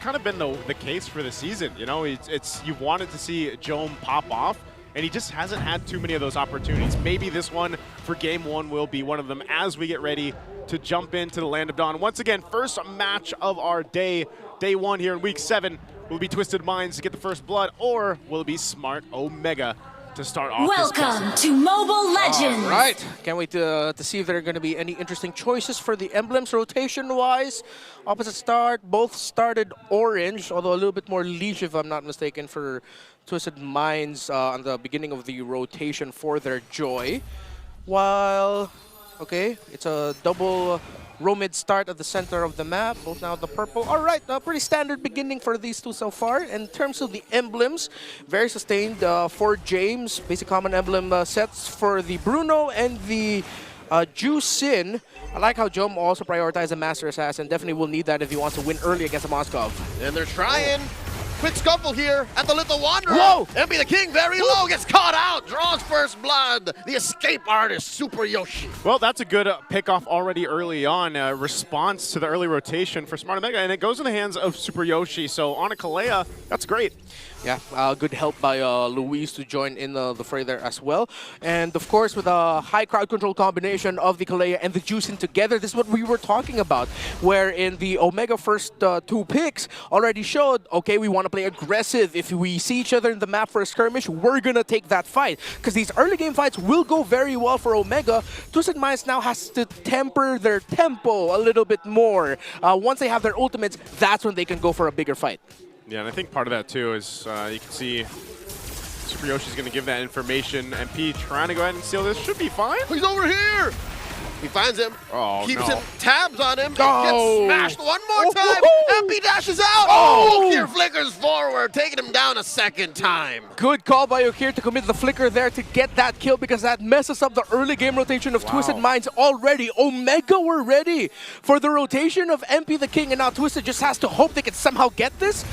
kind of been the case for the season. You know, you've wanted to see Jome pop off, and he just hasn't had too many of those opportunities. Maybe this one for Game 1 will be one of them as we get ready to jump into the Land of Dawn. Once again, first match of our day 1 here in Week 7. Will it be Twisted Minds to get the first blood, or will it be Smart Omega to start off? Welcome to Mobile Legends. All right, can't wait to see if there are going to be any interesting choices for the emblems rotation-wise. Opposite start, both started orange, although a little bit more leash, if I'm not mistaken, for Twisted Minds on the beginning of the rotation for their Joy. While, okay, it's a double row-mid start at the center of the map, both now the purple. All right, a pretty standard beginning for these two so far. In terms of the emblems, very sustained for James. Basic common emblem sets for the Bruno and the Jusin. I like how Jome also prioritized the Master Assassin. Definitely will need that if he wants to win early against the Moskov. And they're trying. Quick scuffle here at the Little Wanderer. Whoa! MP the King very low, gets caught out, draws first blood. The escape artist, Super Yoshi. Well, that's a good pickoff already early on. Response to the early rotation for Smart Omega, and it goes in the hands of Super Yoshi. So on a Kalea, that's great. Yeah, good help by Luis to join in the fray there as well. And of course, with a high crowd control combination of the Kalea and the Juicing together, this is what we were talking about. Where in the Omega first 2 picks already showed, okay, we want to play aggressive. If we see each other in the map for a skirmish, we're going to take that fight. Because these early game fights will go very well for Omega. Twisted Minds now has to temper their tempo a little bit more. Once they have their ultimates, that's when they can go for a bigger fight. Yeah, and I think part of that too is you can see Super Yoshi's going to give that information. MP trying to go ahead and steal this. Should be fine. He's over here. He finds him. Oh, keeps no. him tabs on him. Oh. Gets smashed one more time. MP dashes out. Oh. Okir flickers forward, taking him down a second time. Good call by Okir to commit the flicker there to get that kill, because that messes up the early game rotation of Twisted Minds already. Omega were ready for the rotation of MP the King, and now Twisted just has to hope they can somehow get this.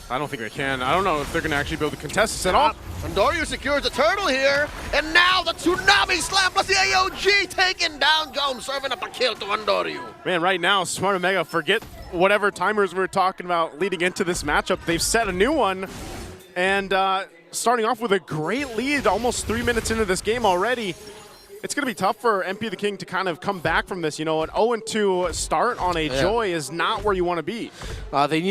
I don't think they can. I don't know if they're going to actually be able to contest this at all. Andoryu secures the turtle here, and now the Tsunami Slam plus the AOG taking down Jome, serving up a kill to Andoryu. Man, right now, Smart Omega, forget whatever timers we were talking about leading into this matchup. They've set a new one, and starting off with a great lead, almost 3 minutes into this game already. It's going to be tough for MP the King to kind of come back from this. You know, an 0-2 start on a Joy is not where you want to be. They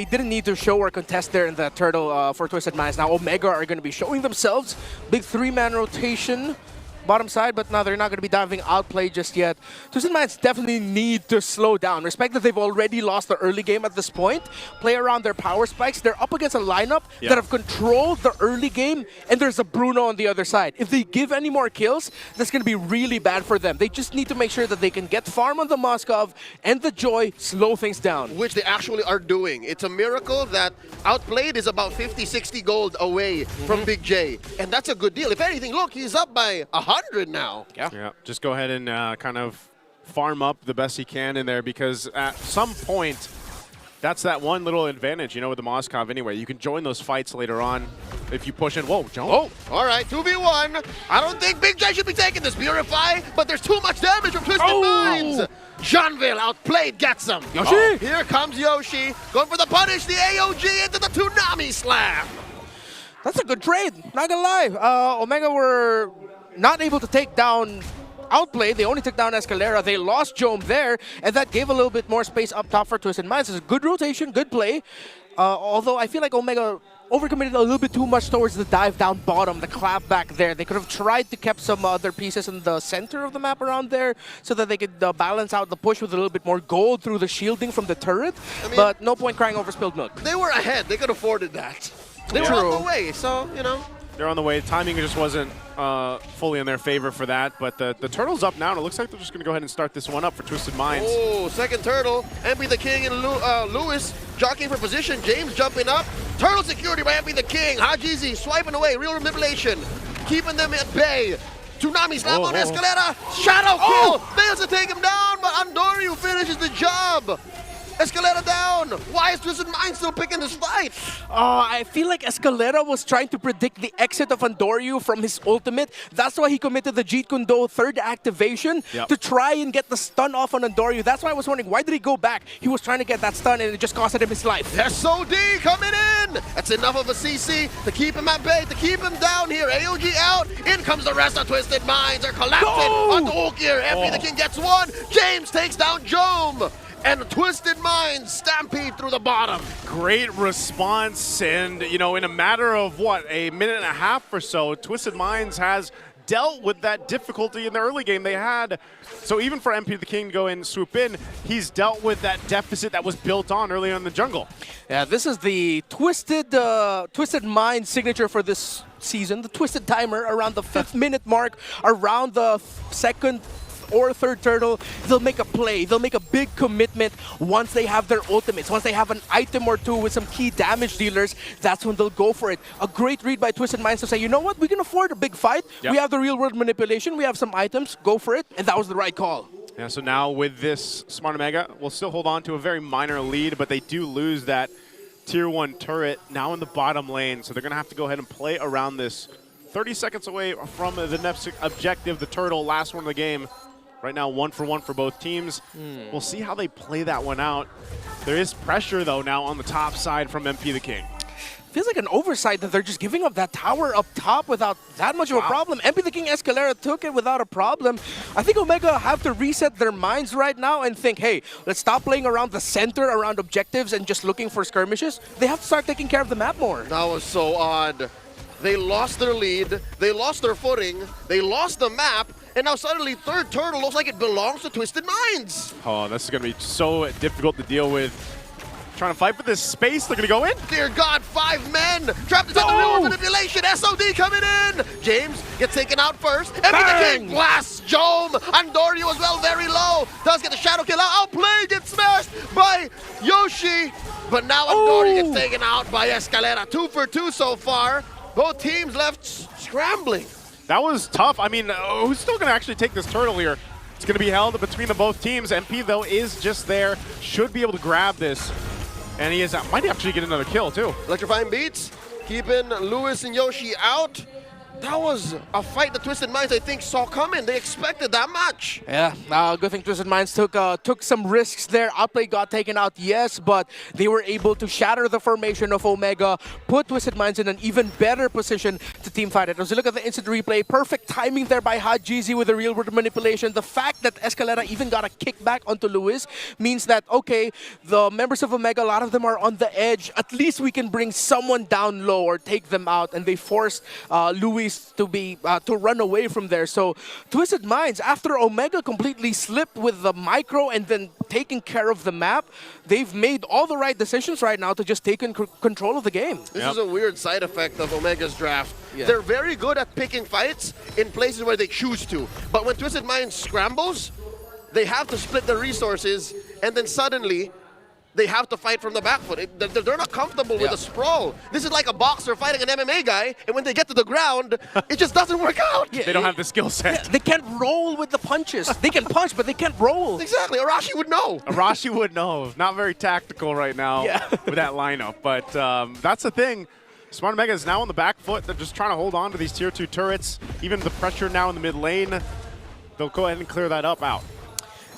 didn't need to show or contest there in that turtle for Twisted Minds. Now Omega are going to be showing themselves. Big 3-man rotation. Bottom side, but now they're not going to be diving outplay just yet. Twisted Minds definitely need to slow down. Respect that they've already lost the early game at this point. Play around their power spikes. They're up against a lineup that have controlled the early game, and there's a Bruno on the other side. If they give any more kills, that's going to be really bad for them. They just need to make sure that they can get farm on the Moskov and the Joy, slow things down. Which they actually are doing. It's a miracle that Outplayed is about 50, 60 gold away from Big J. And that's a good deal. If anything, look, he's up by 100 now. Yeah, just go ahead and kind of farm up the best he can in there, because at some point, that's that one little advantage, you know, with the Moskov anyway. You can join those fights later on if you push in. Whoa, Jome. Oh, all right, 2v1. I don't think Big J should be taking this Purify, but there's too much damage from Twisted Minds. Jeanville outplayed, gets him. Yoshi! Oh, here comes Yoshi, going for the punish, the AOG into the Tsunami Slam. That's a good trade, not gonna lie. Omega were not able to take down Outplay. They only took down Escalera. They lost Jome there, and that gave a little bit more space up top for Twisted Minds. It's a good rotation, good play. Although I feel like Omega overcommitted a little bit too much towards the dive down bottom, the clap back there. They could have tried to keep some other pieces in the center of the map around there so that they could balance out the push with a little bit more gold through the shielding from the turret. I mean, but no point crying over spilled milk. They were ahead. They could have afforded that. They were on the way, so, you know. They're on the way. Timing just wasn't fully in their favor for that, but the turtle's up now, and it looks like they're just going to go ahead and start this one up for Twisted Minds. Oh, second turtle. MP the King and Lewis jockeying for position. James jumping up. Turtle security by MP the King. Hajizi swiping away. Real manipulation. Keeping them at bay. Tsunami Slam on Escalera. Shadow kill. Fails to take him down, but Andoryu finishes the job. Escalera down. Why is Twisted Mind still picking this fight? I feel like Escalera was trying to predict the exit of Andoryu from his ultimate. That's why he committed the Jeet Kune Do third activation to try and get the stun off on Andoryu. That's why I was wondering, why did he go back? He was trying to get that stun and it just costed him his life. SOD coming in. That's enough of a CC to keep him at bay, to keep him down here. AOG out. In comes the rest of Twisted Minds. They're collapsing onto Ulkir. MP the King gets one. James takes down Jome. And Twisted Minds stampede through the bottom. Great response, and you know, in a matter of what, a minute and a half or so, Twisted Minds has dealt with that difficulty in the early game they had. So even for MP the King to go and swoop in, he's dealt with that deficit that was built on early on in the jungle. Yeah, this is the Twisted Mind signature for this season. The Twisted Timer around the 5th minute mark, around the second or third turtle, they'll make a play. They'll make a big commitment once they have their ultimates. Once they have an item or two with some key damage dealers, that's when they'll go for it. A great read by Twisted Minds to say, you know what, we can afford a big fight. We have the real world manipulation. We have some items. Go for it. And that was the right call. Yeah, so now with this, Smart Omega will still hold on to a very minor lead, but they do lose that Tier 1 turret now in the bottom lane. So they're going to have to go ahead and play around this. 30 seconds away from the next objective, the turtle, last one of the game. Right now, 1 for 1 for both teams. We'll see how they play that one out. There is pressure, though, now on the top side from MP the King. Feels like an oversight that they're just giving up that tower up top without that much of a problem. MP the King Escalera took it without a problem. I think Omega have to reset their minds right now and think, hey, let's stop playing around the center, around objectives, and just looking for skirmishes. They have to start taking care of the map more. That was so odd. They lost their lead, they lost their footing, they lost the map, and now suddenly third turtle looks like it belongs to Twisted Minds. Oh, this is going to be so difficult to deal with. Trying to fight for this space. They're going to go in. Dear God, 5 men trapped inside the real manipulation. SOD coming in. James gets taken out first. MP the King blasts Jome. Andoryu as well, very low. Does get the shadow kill out. Outplay gets smashed by Yoshi. But now Andoryu gets taken out by Escalera. 2 for 2 so far. Both teams left scrambling. That was tough. I mean, who's still going to actually take this turtle here? It's going to be held between the both teams. MP, though, is just there. Should be able to grab this. And he is might actually get another kill, too. Electrifying beats, keeping Lewis and Yoshi out. That was a fight the Twisted Minds, I think, saw coming. They expected that much. Yeah, good thing Twisted Minds took some risks there. Outplay got taken out, yes, but they were able to shatter the formation of Omega, put Twisted Minds in an even better position to teamfight it. As you look at the instant replay, perfect timing there by Hajizi with the real world manipulation. The fact that Escalera even got a kickback onto Lewis means that, okay, the members of Omega, a lot of them are on the edge. At least we can bring someone down low or take them out, and they forced Lewis to run away from there. So Twisted Minds, after Omega completely slipped with the micro and then taking care of the map, they've made all the right decisions right now to just take control of the game. This is a weird side effect of Omega's draft. They're very good at picking fights in places where they choose to. But when Twisted Minds scrambles, they have to split their resources, and then suddenly they have to fight from the back foot. They're not comfortable with the sprawl. This is like a boxer fighting an MMA guy, and when they get to the ground, it just doesn't work out. They don't have the skill set. Yeah, they can't roll with the punches. They can punch, but they can't roll. Exactly. Arashi would know. Arashi would know. Not very tactical right now with that lineup. But that's the thing. Smart Omega is now on the back foot. They're just trying to hold on to these Tier 2 turrets. Even the pressure now in the mid lane, they'll go ahead and clear that up out.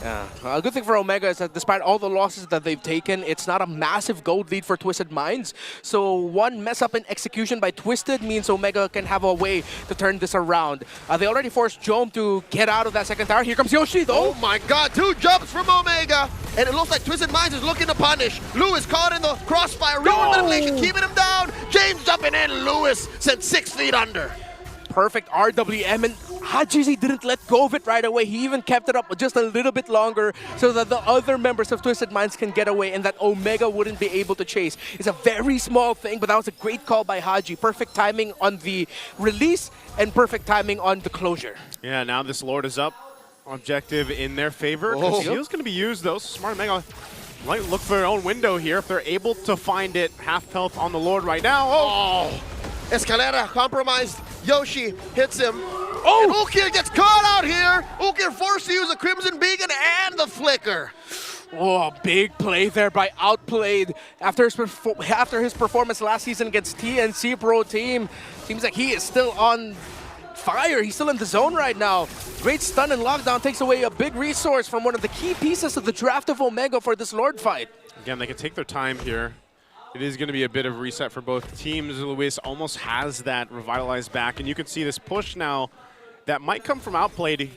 Yeah, a good thing for Omega is that despite all the losses that they've taken, it's not a massive gold lead for Twisted Minds. So one mess up in execution by Twisted means Omega can have a way to turn this around. They already forced Jome to get out of that second tower. Here comes Yoshi, though. Oh my God, 2 jumps from Omega. And it looks like Twisted Minds is looking to punish. Lewis caught in the crossfire. Real manipulation, keeping him down. James jumping in. Lewis sent 6 feet under. Perfect RWM, and Hajizi didn't let go of it right away. He even kept it up just a little bit longer so that the other members of Twisted Minds can get away and that Omega wouldn't be able to chase. It's a very small thing, but that was a great call by Haji. Perfect timing on the release and perfect timing on the closure. Yeah, now this Lord is up. Objective in their favor. Heal's going to be used, though. Smart Omega might look for their own window here if they're able to find it. Half health on the Lord right now. Oh! Escalera compromised. Yoshi hits him. Oh! And Ulkir gets caught out here. Ulkir forced to use the Crimson Beacon and the Flicker. Oh, big play there by Outplayed. After his performance last season against TNC Pro Team, seems like he is still on fire. He's still in the zone right now. Great stun and lockdown takes away a big resource from one of the key pieces of the draft of Omega for this Lord fight. Again, they can take their time here. It is going to be a bit of reset for both teams. Luis almost has that revitalized back, and you can see this push now that might come from Outplayed. He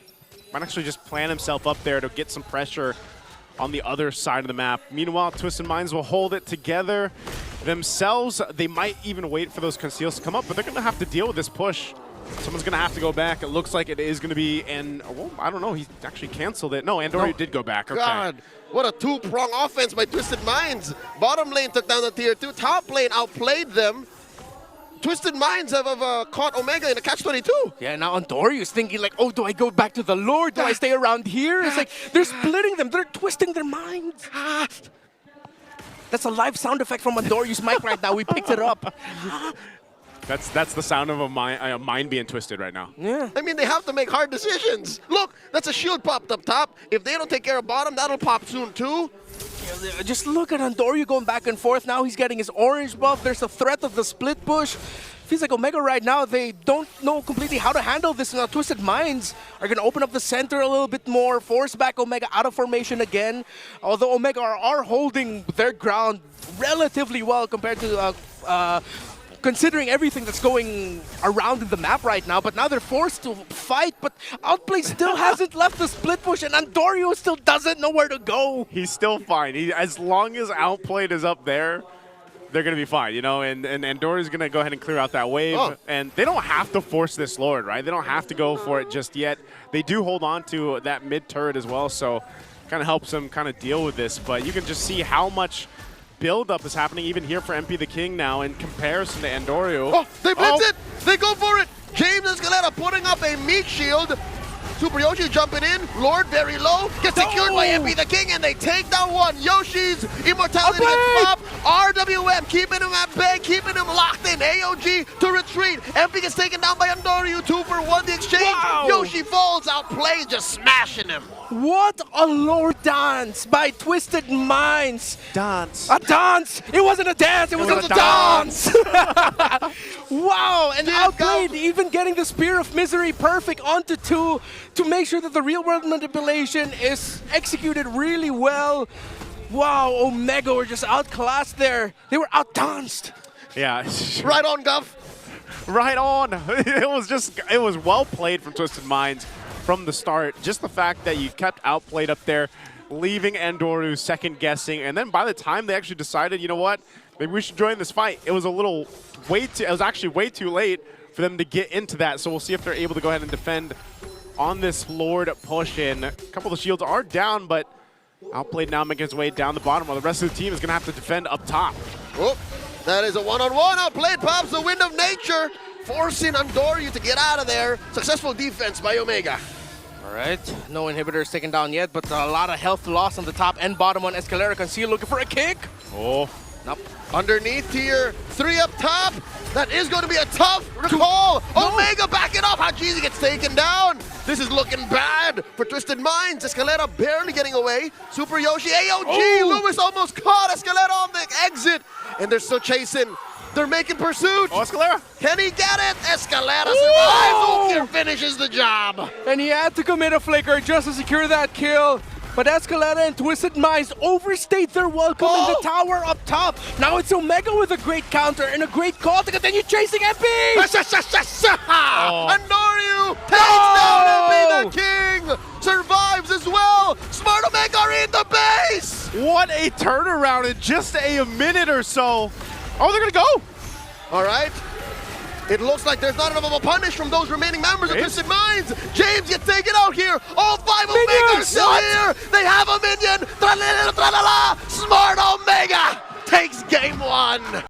might actually just plan himself up there to get some pressure on the other side of the map. Meanwhile, Twisted Minds will hold it together themselves. They might even wait for those conceals to come up, but they're going to have to deal with this push. Someone's going to have to go back. It looks like it is going to be, and well, I don't know, he actually canceled it. No, Andorio did go back. Okay. God, what a two-prong offense by Twisted Minds. Bottom lane took down the tier 2. Top lane outplayed them. Twisted Minds have caught Omega in a catch-22. Yeah, now Andorio's thinking like, oh, do I go back to the Lord? Do I stay around here? It's like, they're splitting them. They're twisting their minds. That's a live sound effect from Andorio's mic right now. We picked it up. That's the sound of a mind being twisted right now. Yeah. I mean, they have to make hard decisions. Look, that's a shield popped up top. If they don't take care of bottom, that'll pop soon too. Just look at Andorio going back and forth. Now he's getting his orange buff. There's a threat of the split push. Feels like Omega right now, they don't know completely how to handle this. Now Twisted Minds are going to open up the center a little bit more, force back Omega out of formation again. Although Omega are holding their ground relatively well compared to considering everything that's going around in the map right now, but now they're forced to fight, but Outplay still hasn't left the split push, and Andorio still doesn't know where to go. He's still fine. As long as Outplayed is up there, they're going to be fine, you know, and Andorio's going to go ahead and clear out that wave, and they don't have to force this Lord, right? They don't have to go for it just yet. They do hold on to that mid turret as well, so kind of helps them kind of deal with this, but you can just see how much build-up is happening even here for MP the King now in comparison to Andorio. Oh, they blitz it! They go for it! James Escalera putting up a meat shield. Super Yoshi jumping in. Lord very low. Gets secured by MP the King, and they take down one. Yoshi's immortality gets popped. RWM keeping him at bay, keeping him locked in. AOG to retreat. MP gets taken down by Andorio. 2 for 1 the exchange. Wow. Yoshi falls, Outplayed, just smashing him. What a Lord dance by Twisted Minds. Dance. A dance! It wasn't a dance, it was a dance! Wow, and Outplayed even getting the Spear of Misery perfect onto 2 to make sure that the real world manipulation is executed really well. Wow, Omega were just outclassed there. They were outdanced. Yeah. Right on, Guff. Right on. It was well played from Twisted Minds from the start. Just the fact that you kept Outplayed up there, leaving Andorio second guessing, and then by the time they actually decided, you know what, maybe we should join this fight, it was actually way too late for them to get into that. So we'll see if they're able to go ahead and defend on this Lord push in. A couple of the shields are down, but Outplayed now making his way down the bottom while the rest of the team is going to have to defend up top. Oh, that is a one-on-one. Outplayed pops the Wind of Nature, forcing Andorio to get out of there. Successful defense by Omega. All right, no inhibitors taken down yet, but a lot of health loss on the top and bottom one. Escalera Conceal looking for a kick. Oh. Nope. Underneath tier 3 up top. That is going to be a tough recall. Omega backing up. Hajizi gets taken down. This is looking bad for Twisted Minds. Escalera barely getting away. Super Yoshi, AOG. Lewis almost caught Escalera on the exit. And they're still chasing. They're making pursuit. Oh, Escalera. Can he get it? Escalera survives. Ukir finishes the job. And he had to commit a flicker just to secure that kill. But Escalera and Twisted Minds overstayed their welcome in the tower up top. Now it's Omega with a great counter and a great call to continue chasing MP. Andorio takes down MP the King. Survives as well. Smart Omega are in the base. What a turnaround in just a minute or so. Oh, they're going to go. All right. It looks like there's not enough of a punish from those remaining members of Twisted Minds. James gets taken out here. All 5 Omega are still here. They have a minion. Smart Omega takes game 1.